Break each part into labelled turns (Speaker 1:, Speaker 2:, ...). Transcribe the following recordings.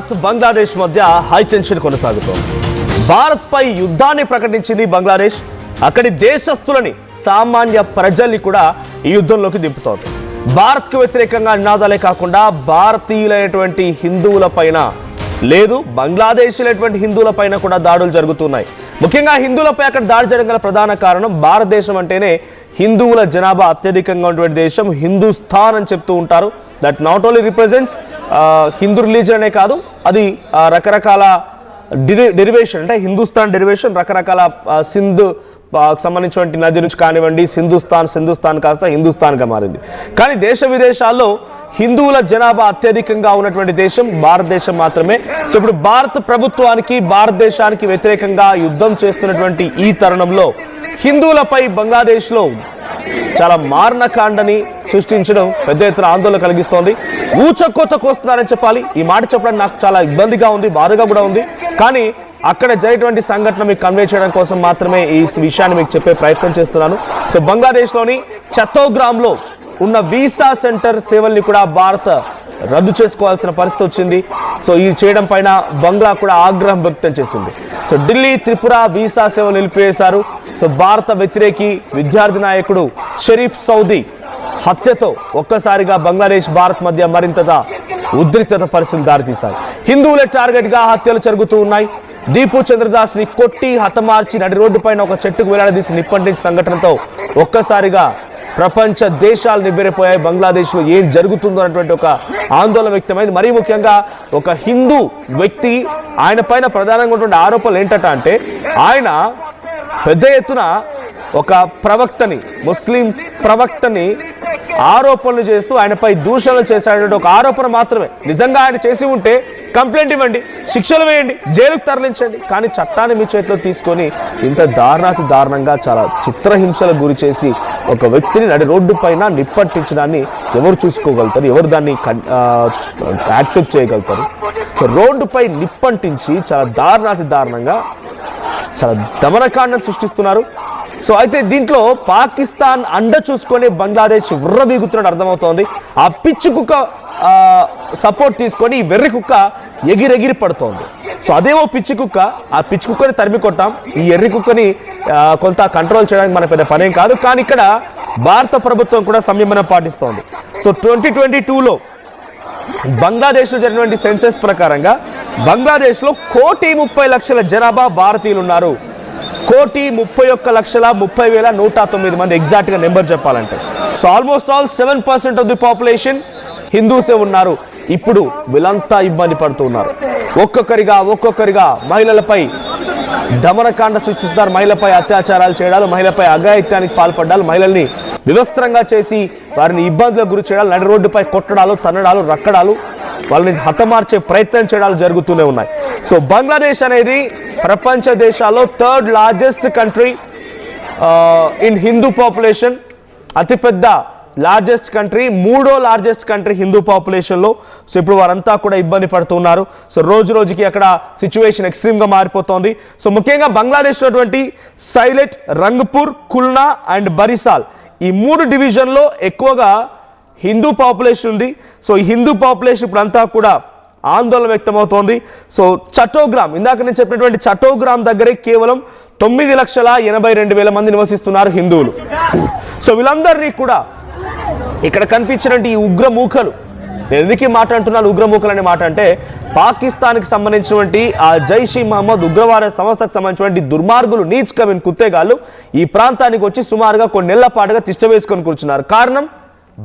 Speaker 1: భారత్ బంగ్లాదేశ్ మధ్య high tension కొనసాగుతోంది. భారత్ పై యుద్ధాన్ని ప్రకటించింది బంగ్లాదేశ్. అక్కడి దేశస్తులని, సామాన్య ప్రజల్ని కూడా ఈ యుద్ధంలోకి దింపుతోంది. భారత్కు వ్యతిరేకంగా నినాదాలే కాకుండా భారతీయులైనటువంటి హిందువుల పైన లేదు, బంగ్లాదేశీలైనటువంటి హిందువుల పైన కూడా దాడులు జరుగుతున్నాయి. ముఖ్యంగా హిందువులపై అక్కడ దాడి జరగగల ప్రధాన కారణం భారతదేశం అంటేనే హిందువుల జనాభా అత్యధికంగా ఉన్నటువంటి దేశం హిందూస్థాన్ అని చెప్తూ ఉంటారు. That not only represents Hindu religion అనే కాదు, అది రకరకాల డెరివేషన్, అంటే హిందూస్థాన్ డెరివేషన్ రకరకాల సింధ్ సంబంధించినటువంటి నది నుంచి కానివ్వండి, సింధుస్థాన్ కాస్త హిందూస్థాన్గా మారింది. కానీ దేశ విదేశాల్లో హిందువుల జనాభా అత్యధికంగా ఉన్నటువంటి దేశం భారతదేశం మాత్రమే. సో ఇప్పుడు భారత ప్రభుత్వానికి, భారతదేశానికి వ్యతిరేకంగా యుద్ధం చేస్తున్నటువంటి ఈ తరుణంలో హిందువులపై బంగ్లాదేశ్లో చాలా మారణకాండని సృష్టించడం పెద్ద ఎత్తున ఆందోళన కలిగిస్తోంది. ఊచకోతకు వస్తున్నారని చెప్పాలి. ఈ మాట చెప్పడానికి నాకు చాలా ఇబ్బందిగా ఉంది, బాధగా కూడా ఉంది. కానీ అక్కడ జరిగినటువంటి సంఘటన మీకు కన్వే చేయడం కోసం మాత్రమే ఈ విషయాన్ని మీకు చెప్పే ప్రయత్నం చేస్తున్నాను. సో బంగ్లాదేశ్లోని చతోగ్రామ్లో ఉన్న వీసా సెంటర్ సేవల్ని కూడా భారత్ రద్దు చేసుకోవాల్సిన పరిస్థితి వచ్చింది. సో ఈ చేయడం పైన బంగ్లా కూడా ఆగ్రహం వ్యక్తం చేసింది. సో ఢిల్లీ, త్రిపుర వీసా సేవలు నిలిపివేశారు. సో భారత వ్యతిరేకి విద్యార్థి నాయకుడు షరీఫ్ సౌదీ హత్యతో ఒక్కసారిగా బంగ్లాదేశ్, భారత్ మధ్య మరింతగా ఉద్రిక్తత పరిస్థితులు దారితీశాయి. హిందువులే టార్గెట్గా హత్యలు జరుగుతూ ఉన్నాయి. దీపు చంద్రదాస్ ని కొట్టి హతమార్చి నడి రోడ్డు పైన ఒక చెట్టుకు వేలాడదీసి నిప్పంటించిన సంఘటనతో ఒక్కసారిగా ప్రపంచ దేశాలు నివ్వెరపోయాయి. బంగ్లాదేశ్లో ఏం జరుగుతుందో అన్నటువంటి ఒక ఆందోళన వ్యక్తమైంది. మరీ ముఖ్యంగా ఒక హిందూ వ్యక్తి, ఆయన పైన ప్రధానంగా ఉన్నటువంటి ఆరోపణలు ఏంటంటే అంటే ఆయన పెద్ద ఎత్తున ఒక ప్రవక్తని, ముస్లిం ప్రవక్తని ఆరోపణలు చేస్తూ ఆయనపై దూషణలు చేశాడంటే ఒక ఆరోపణ మాత్రమే. నిజంగా ఆయన చేసి ఉంటే కంప్లైంట్ ఇవ్వండి, శిక్షలు వేయండి, జైలుకు తరలించండి. కానీ చట్టాన్ని మీ చేతిలో తీసుకొని ఇంత దారుణంగా చాలా చిత్రహింసలకు గురి చేసి ఒక వ్యక్తిని నడి రోడ్డు పైన నిప్పంటించడాన్ని ఎవరు చూసుకోగలుగుతారు? ఎవరు దాన్ని యాక్సెప్ట్ చేయగలుగుతారు? సో రోడ్డుపై నిప్పంటించి చాలా దారుణంగా చాలా దమనకాండం సృష్టిస్తున్నారు. సో అయితే దీంట్లో పాకిస్తాన్ అండ చూసుకొని బంగ్లాదేశ్ విర్రవీగుతున్నట్టు అర్థమవుతోంది. ఆ పిచ్చి కుక్క సపోర్ట్ తీసుకొని ఈ వెర్రి కుక్క ఎగిరెగిరి పడుతోంది. సో అదేమో పిచ్చి కుక్క, ఆ పిచ్చి కుక్కని తరిమి కొట్టాం, ఈ ఎర్రి కుక్కని కొంత కంట్రోల్ చేయడానికి మన పెద్ద పనేం కాదు. కానీ ఇక్కడ భారత ప్రభుత్వం కూడా సంయమనం పాటిస్తోంది. సో 2022లో బంగ్లాదేశ్లో జరిగినటువంటి సెన్సెస్ ప్రకారంగా బంగ్లాదేశ్లో 1,30,00,000 జనాభా భారతీయులు ఉన్నారు. 1,31,30,109 మంది ఎగ్జాక్ట్గా నెంబర్ చెప్పాలంటే. So almost all 7% of the population హిందూసే ఉన్నారు. ఇప్పుడు వీళ్ళంతా ఇబ్బంది పడుతూ ఉన్నారు. ఒక్కొక్కరిగా మహిళలపై దమనకాండ సృష్టిస్తున్నారు. మహిళలపై అత్యాచారాలు చేయడాలు, మహిళలపై అఘాయిత్యానికి పాల్పడ్డాలు, మహిళల్ని వివస్త్రంగా చేసి వారిని ఇబ్బందులకు గురి చేయడాలు, నడి రోడ్డుపై కొట్టడాలు, తన్నడాలు, రక్కడాలు, వాళ్ళని హతమార్చే ప్రయత్నం చేయడాలు జరుగుతూనే ఉన్నాయి. సో బంగ్లాదేశ్ అనేది ప్రపంచ దేశాల్లో 3rd largest country in Hindu population. అతిపెద్ద లార్జెస్ట్ కంట్రీ, 3వ లార్జెస్ట్ కంట్రీ హిందూ పాపులేషన్లో. సో ఇప్పుడు వారంతా కూడా ఇబ్బంది పడుతున్నారు. సో రోజుకి అక్కడ సిచ్యువేషన్ ఎక్స్ట్రీమ్గా మారిపోతోంది. సో ముఖ్యంగా బంగ్లాదేశ్ ఉన్నటువంటి సైలెట్, రంగపూర్, కుల్నా అండ్ బరిసాల్, ఈ 3 డివిజన్లో ఎక్కువగా హిందూ పాపులేషన్ ఉంది. సో ఈ హిందూ పాపులేషన్ ఇప్పుడు అంతా కూడా ఆందోళన వ్యక్తమవుతోంది. సో చటోగ్రామ్, ఇందాక నేను చెప్పినటువంటి చటోగ్రామ్ దగ్గరే కేవలం 9,82,000 మంది నివసిస్తున్నారు హిందువులు. సో వీళ్ళందరినీ కూడా ఇక్కడ కనిపించినటువంటి ఈ ఉగ్రమూకలు, నేను ఎందుకు మాట్లాడుతున్నాను ఉగ్రమూకలు అనే మాట అంటే, పాకిస్తాన్కి సంబంధించినటువంటి ఆ జైష్ ఈ మహమ్మద్ ఉగ్రవాద సంస్థకు సంబంధించినటువంటి దుర్మార్గులు, నీచ్ కమిన్ కుత్తేగాళ్ళు ఈ ప్రాంతానికి వచ్చి సుమారుగా కొన్ని నెలల పాటుగా తిష్ట వేసుకొని కూర్చున్నారు. కారణం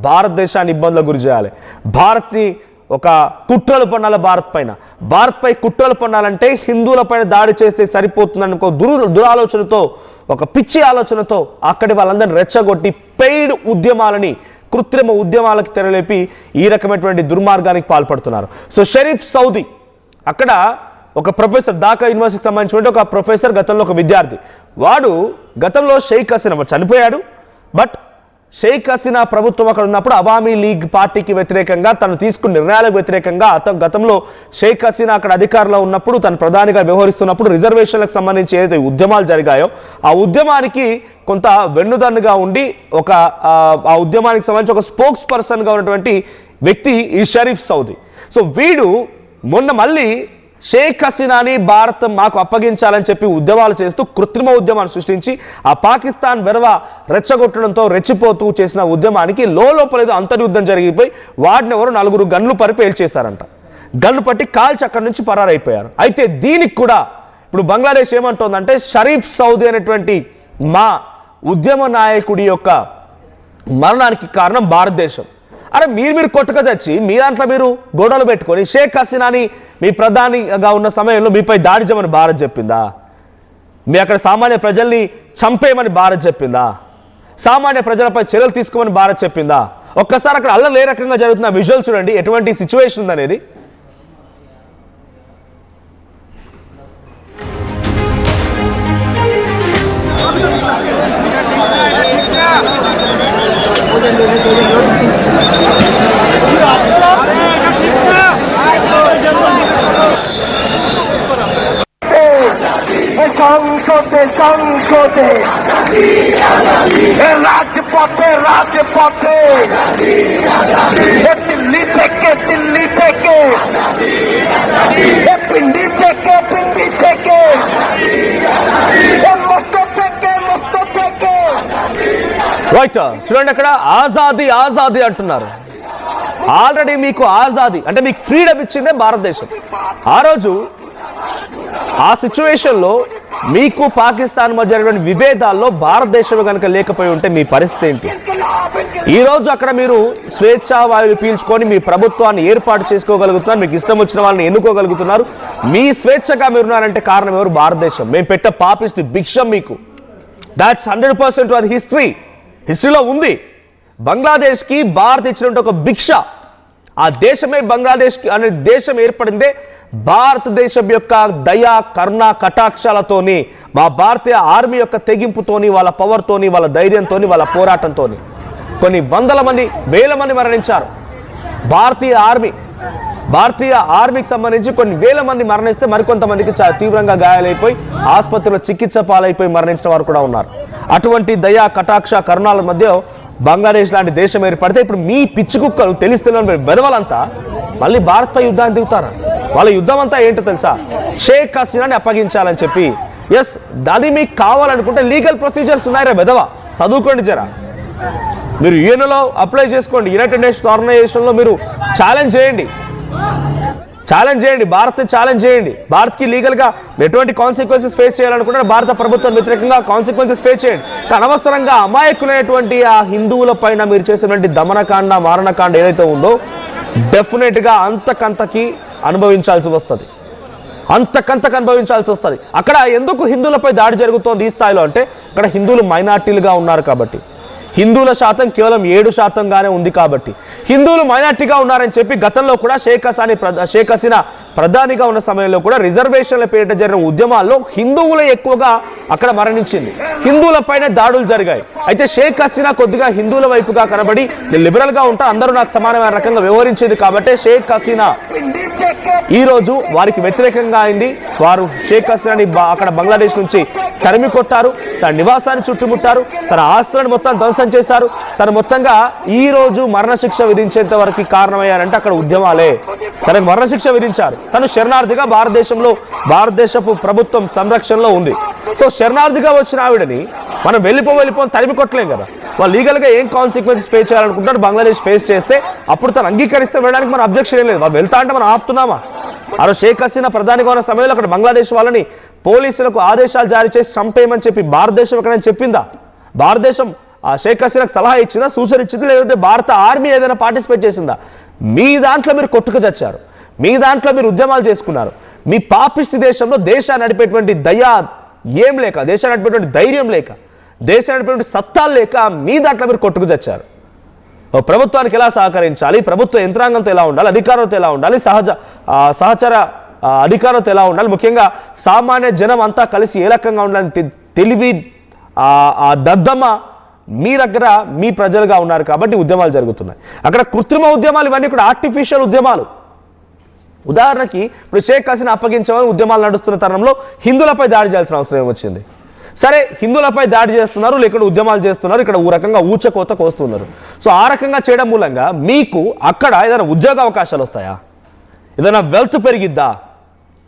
Speaker 1: భారతదేశాన్ని ఇబ్బందులకు గురి చేయాలి, భారత్ని ఒక కుట్రలు పన్నాలి, భారత్ పై కుట్రలు పన్నాలంటే హిందువుల పైన దాడి చేస్తే సరిపోతుందని ఒక దురాలోచనతో, ఒక పిచ్చి ఆలోచనతో అక్కడి వాళ్ళందరినీ రెచ్చగొట్టి పెయిడ్ ఉద్యమాలని, కృత్రిమ ఉద్యమాలకు తెరలేపి ఈ రకమైనటువంటి దుర్మార్గానికి పాల్పడుతున్నారు. సో షరీఫ్ సౌదీ అక్కడ ఒక ప్రొఫెసర్, ఢాకా యూనివర్సిటీకి సంబంధించిన ఒక ప్రొఫెసర్, గతంలో ఒక విద్యార్థి. వాడు గతంలో షేక్ హసీనా చనిపోయాడు. బట్ షేక్ హసీనా ప్రభుత్వం అక్కడ ఉన్నప్పుడు అవామీ లీగ్ పార్టీకి వ్యతిరేకంగా, తను తీసుకున్న నిర్ణయాలకు వ్యతిరేకంగా, గతంలో షేక్ హసీనా అక్కడ అధికారంలో ఉన్నప్పుడు, తను ప్రధానిగా వ్యవహరిస్తున్నప్పుడు రిజర్వేషన్లకు సంబంధించి ఏదైతే ఉద్యమాలు జరిగాయో ఆ ఉద్యమానికి కొంత వెన్నుదన్నుగా ఉండి ఆ ఉద్యమానికి సంబంధించి ఒక స్పోక్స్ పర్సన్గా ఉన్నటువంటి వ్యక్తి ఈ షరీఫ్ సౌదీ. సో వీడు మొన్న మళ్ళీ షేక్ హసీనాని భారత్ మాకు అప్పగించాలని చెప్పి ఉద్యమాలు చేస్తూ కృత్రిమ ఉద్యమాన్ని సృష్టించి ఆ పాకిస్తాన్ వెరవ రెచ్చగొట్టడంతో రెచ్చిపోతూ చేసిన ఉద్యమానికి లోపలేదో అంతర్యుద్ధం జరిగిపోయి వాడిని ఎవరు 4 గన్లు పరి పేల్చేశారంట. గన్ను పట్టి కాల్చి అక్కడి నుంచి పరారైపోయారు. అయితే దీనికి కూడా ఇప్పుడు బంగ్లాదేశ్ ఏమంటోందంటే షరీఫ్ సౌదీ అనేటువంటి మా ఉద్యమ నాయకుడి యొక్క మరణానికి కారణం భారతదేశం. అరే మీరు కొట్టుక చచ్చి మీ దాంట్లో మీరు గొడవలు పెట్టుకొని షేక్ హసీనాని మీ ప్రధానిగా ఉన్న సమయంలో మీపై దాడి చేయమని భారత్ చెప్పిందా? మీ అక్కడ సామాన్య ప్రజల్ని చంపేయమని భారత్ చెప్పిందా? సామాన్య ప్రజలపై చర్యలు తీసుకోమని భారత్ చెప్పిందా? ఒక్కసారి అక్కడ అల్లర్లు ఏ రకంగా జరుగుతున్న విజువల్ చూడండి, ఎటువంటి సిచ్యువేషన్ ఉందనేది.
Speaker 2: সংসদে সংসদে রাজপথে রাজপথে দিল্লি থেকে পিন্ডি থেকে মস্কো থেকে
Speaker 1: రైట్, చూడండి అక్కడ ఆజాదీ ఆజాదీ అంటున్నారు. ఆల్రెడీ మీకు ఆజాదీ అంటే మీకు ఫ్రీడమ్ ఇచ్చిందే భారతదేశం. ఆ రోజు ఆ సిచ్యువేషన్లో మీకు పాకిస్తాన్ మధ్య జరిగిన విభేదాల్లో భారతదేశం కనుక లేకపోయి ఉంటే మీ పరిస్థితి ఏంటి? ఈరోజు అక్కడ మీరు స్వేచ్ఛా వాయువులు పీల్చుకొని మీ ప్రభుత్వాన్ని ఏర్పాటు చేసుకోగలుగుతున్నారు, మీకు ఇష్టం వచ్చిన వాళ్ళని ఎన్నుకోగలుగుతున్నారు, మీ స్వేచ్ఛగా మీరున్నారంటే కారణం ఎవరు? భారతదేశం. మేము పెట్టే పాపిస్ట్ భిక్షం మీకు. దాట్స్ 100% అది హిస్టరీలో ఉంది. బంగ్లాదేశ్కి భారత్ ఇచ్చినట్టు ఒక భిక్ష. ఆ దేశమే బంగ్లాదేశ్ అనే దేశం ఏర్పడిందే భారతదేశం యొక్క దయా కరుణ కటాక్షాలతోని, మా భారతీయ ఆర్మీ యొక్క తెగింపుతోని, వాళ్ళ పవర్తోని, వాళ్ళ ధైర్యంతోని, వాళ్ళ పోరాటంతోని. కొన్ని వందల మంది, వేల మంది మరణించారు. భారతీయ ఆర్మీకి సంబంధించి కొన్ని వేల మంది మరణిస్తే మరికొంతమందికి చాలా తీవ్రంగా గాయాలైపోయి ఆసుపత్రిలో చికిత్స పాలైపోయి మరణించిన వారు కూడా ఉన్నారు. అటువంటి దయా కటాక్ష కరుణాల మధ్య బంగ్లాదేశ్ లాంటి దేశం ఏర్పడితే ఇప్పుడు మీ పిచ్చి కుక్కలు తెలుస్తున్న వెదవలంతా మళ్ళీ భారత్పై యుద్ధాన్ని దిగుతారా? వాళ్ళ యుద్ధం అంతా ఏంటో తెలుసా? షేక్ హసీనాని అప్పగించాలని చెప్పి. ఎస్, అది మీకు కావాలనుకుంటే లీగల్ ప్రొసీజర్స్ ఉన్నాయిరా వెదవ, చదువుకోండి జరా. మీరు యూఎన్ఓలో అప్లై చేసుకోండి, యునైటెడ్ నేషన్స్ ఆర్గనైజేషన్లో మీరు ఛాలెంజ్ చేయండి, భారత్ని ఛాలెంజ్ చేయండి. భారత్కి లీగల్గా ఎటువంటి కాన్సిక్వెన్సెస్ ఫేస్ చేయాలనుకుంటే భారత ప్రభుత్వం వ్యతిరేకంగా కాన్సిక్వెన్సెస్ ఫేస్ చేయండి. కానీ అనవసరంగా అమాయకులైనటువంటి ఆ హిందువుల పైన మీరు చేసినటువంటి దమనకాండ మారణకాండ ఏదైతే ఉందో డెఫినెట్గా అంతకంతకి అనుభవించాల్సి వస్తుంది. అక్కడ ఎందుకు హిందువులపై దాడి జరుగుతోంది ఈ స్థాయిలో అంటే అక్కడ హిందువులు మైనార్టీలుగా ఉన్నారు కాబట్టి, హిందువుల శాతం కేవలం 7%గానే ఉంది కాబట్టి, హిందువులు మైనార్టీగా ఉన్నారని చెప్పి గతంలో కూడా షేక్ హసీనా ప్రధానిగా ఉన్న సమయంలో కూడా రిజర్వేషన్ల పేరిట జరిగిన ఉద్యమాల్లో హిందువులే ఎక్కువగా అక్కడ మరణించింది, హిందువులపైన దాడులు జరిగాయి. అయితే షేక్ హసీనా కొద్దిగా హిందువుల వైపుగా కనబడి నేను లిబరల్ గా ఉంటా, అందరూ నాకు సమానమైన రకంగా వ్యవహరించేది కాబట్టి షేక్ హసీనా ఈ రోజు వారికి వ్యతిరేకంగా అయింది. వారు షేక్ హసీనాని అక్కడ బంగ్లాదేశ్ నుంచి తరిమి కొట్టారు, తన నివాసాన్ని చుట్టుముట్టారు, తన ఆస్తులను మొత్తం ధ్వంసం చేశారు. తను మొత్తంగా ఈ రోజు మరణశిక్ష విధించేంత వరకు కారణమయ్యారంటే అక్కడ ఉద్యమాలే. తనకు మరణశిక్ష విధించారు. తను శరణార్థిగా భారతదేశపు ప్రభుత్వం సంరక్షణలో ఉంది. సో శరణార్థిగా వచ్చిన ఆవిడని మనం వెళ్ళిపోని తరిమి కొట్టలేం కదా. వాళ్ళు లీగల్గా ఏం కాన్సిక్వెన్సెస్ ఫేస్ చేయాలనుకుంటారు బంగ్లాదేశ్ ఫేస్ చేస్తే అప్పుడు తను అంగీకరిస్తే వెళ్ళడానికి మన అబ్జెక్షన్ ఏం లేదు. వాళ్ళు వెళ్తా అంటే మనం ఆపుతున్నామా? ఆ రోజు షేక్ హసీనా ప్రధానిగా ఉన్న సమయంలో అక్కడ బంగ్లాదేశ్ వాళ్ళని పోలీసులకు ఆదేశాలు జారీ చేసి చంపేయమని చెప్పి భారతదేశం ఎక్కడైనా చెప్పిందా? భారతదేశం ఆ షేక్ హసీనాకు సలహా ఇచ్చిందా, సూచన ఇచ్చిందా, లేదంటే భారత ఆర్మీ ఏదైనా పార్టిసిపేట్ చేసిందా? మీ దాంట్లో మీరు కొట్టుకు చచ్చారు, మీ దాంట్లో మీరు ఉద్యమాలు చేసుకున్నారు. మీ పాపిస్ట్ దేశంలో దేశాన్ని నడిపేటువంటి దయా ఏం లేక, దేశాన్ని నడిపేటువంటి ధైర్యం లేక, దేశాన్ని నడిపేటువంటి సత్తాలు లేక మీ దాంట్లో మీరు కొట్టుకు చచ్చారు. ప్రభుత్వానికి ఎలా సహకరించాలి, ప్రభుత్వ యంత్రాంగంతో ఎలా ఉండాలి, అధికారులతో ఎలా ఉండాలి, సహచర అధికారులతో ఎలా ఉండాలి, ముఖ్యంగా సామాన్య జనం అంతా కలిసి ఏ రకంగా ఉండాలని తెలివి ఆ దద్దమ్మ మీ దగ్గర మీ ప్రజలుగా ఉన్నారు కాబట్టి ఉద్యమాలు జరుగుతున్నాయి. అక్కడ కృత్రిమ ఉద్యమాలు, ఇవన్నీ కూడా ఆర్టిఫిషియల్ ఉద్యమాలు. ఉదాహరణకి ఇప్పుడు షేక్ హసీనా అప్పగించమని ఉద్యమాలు నడుస్తున్న తరుణంలో హిందువులపై దాడి చేయాల్సిన అవసరం ఏమొచ్చింది? సరే, హిందువులపై దాడి చేస్తున్నారు, లేకుండా ఉద్యమాలు చేస్తున్నారు, ఇక్కడ ఓ రకంగా ఊచకోత కోస్తున్నారు. సో ఆ రకంగా చేయడం మూలంగా మీకు అక్కడ ఏదైనా ఉద్యోగ అవకాశాలు వస్తాయా? ఏదైనా వెల్త్ పెరిగిద్దా,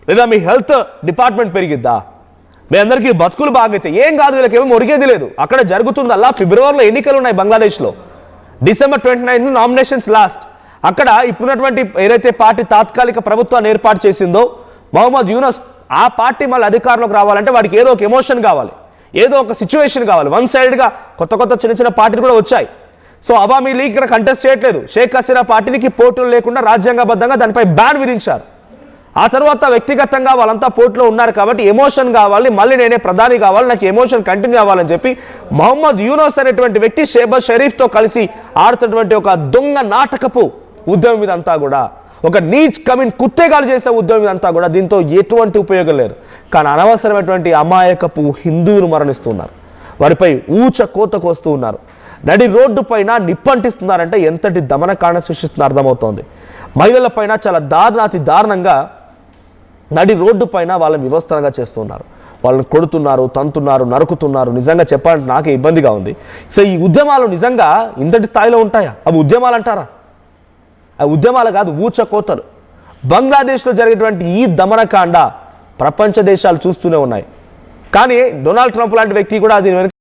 Speaker 1: లేదా మీ హెల్త్ డిపార్ట్మెంట్ పెరిగిద్దా, మీ అందరికీ బతుకులు బాగైతే ఏం కాదు, వీళ్ళకేమో ఒరిగేది లేదు. అక్కడ జరుగుతుందల్లా ఫిబ్రవరిలో ఎన్నికలు ఉన్నాయి బంగ్లాదేశ్లో, December 29 నామినేషన్స్ లాస్ట్. అక్కడ ఇప్పుడున్నటువంటి ఏదైతే పార్టీ తాత్కాలిక ప్రభుత్వాన్ని ఏర్పాటు చేసిందో మొహమ్మద్ యూనస్, ఆ పార్టీ మళ్ళీ అధికారంలోకి రావాలంటే వాడికి ఏదో ఒక ఎమోషన్ కావాలి, ఏదో ఒక సిచ్యువేషన్ కావాలి. వన్ సైడ్గా కొత్త చిన్న చిన్న పార్టీలు కూడా వచ్చాయి. సో అవామీ లీగ్ ఇక్కడ కంటెస్ట్ చేయట్లేదు. షేక్ హసీనా పార్టీకి పోటీలు లేకుండా రాజ్యాంగబద్ధంగా దానిపై బ్యాన్ విధించారు. ఆ తర్వాత వ్యక్తిగతంగా వాళ్ళంతా పోటీలో ఉన్నారు కాబట్టి ఎమోషన్ కావాలి, మళ్ళీ నేనే ప్రధాని కావాలి, నాకు ఎమోషన్ కంటిన్యూ అవ్వాలని చెప్పి మొహమ్మద్ యూనస్ అనేటువంటి వ్యక్తి షేబాజ్ షరీఫ్తో కలిసి ఆడుతున్నటువంటి ఒక దొంగ నాటకపు ఉద్యమం ఇదంతా కూడా, ఒక నీచ్ కమిన్ కుత్తేగాలు చేసే ఉద్యమం ఇదంతా కూడా. దీంతో ఎటువంటి ఉపయోగం లేదు. కానీ అనవసరమైనటువంటి అమాయకపు హిందువులు మరణిస్తున్నారు, వారిపై ఊచ కోతకు వస్తూ ఉన్నారు, నడి రోడ్డు పైన నిప్పంటిస్తున్నారంటే ఎంతటి దమనకాండ సృష్టిస్తున్నారు అర్థమవుతోంది. మహిళల పైన చాలా దారుణాతి దారుణంగా నడి రోడ్డు పైన వాళ్ళని వివస్థనగా చేస్తున్నారు, వాళ్ళని కొడుతున్నారు, తంతున్నారు, నరుకుతున్నారు. నిజంగా చెప్పాలంటే నాకే ఇబ్బందిగా ఉంది. సో ఈ ఉద్యమాలు నిజంగా ఇంతటి స్థాయిలో ఉంటాయా? అవి ఉద్యమాలు అంటారా? అవి ఉద్యమాలు కాదు, ఊచ కోతలు. బంగ్లాదేశ్లో జరిగేటువంటి ఈ దమనకాండ ప్రపంచ దేశాలు చూస్తూనే ఉన్నాయి. కానీ డొనాల్డ్ ట్రంప్ లాంటి వ్యక్తి కూడా దీని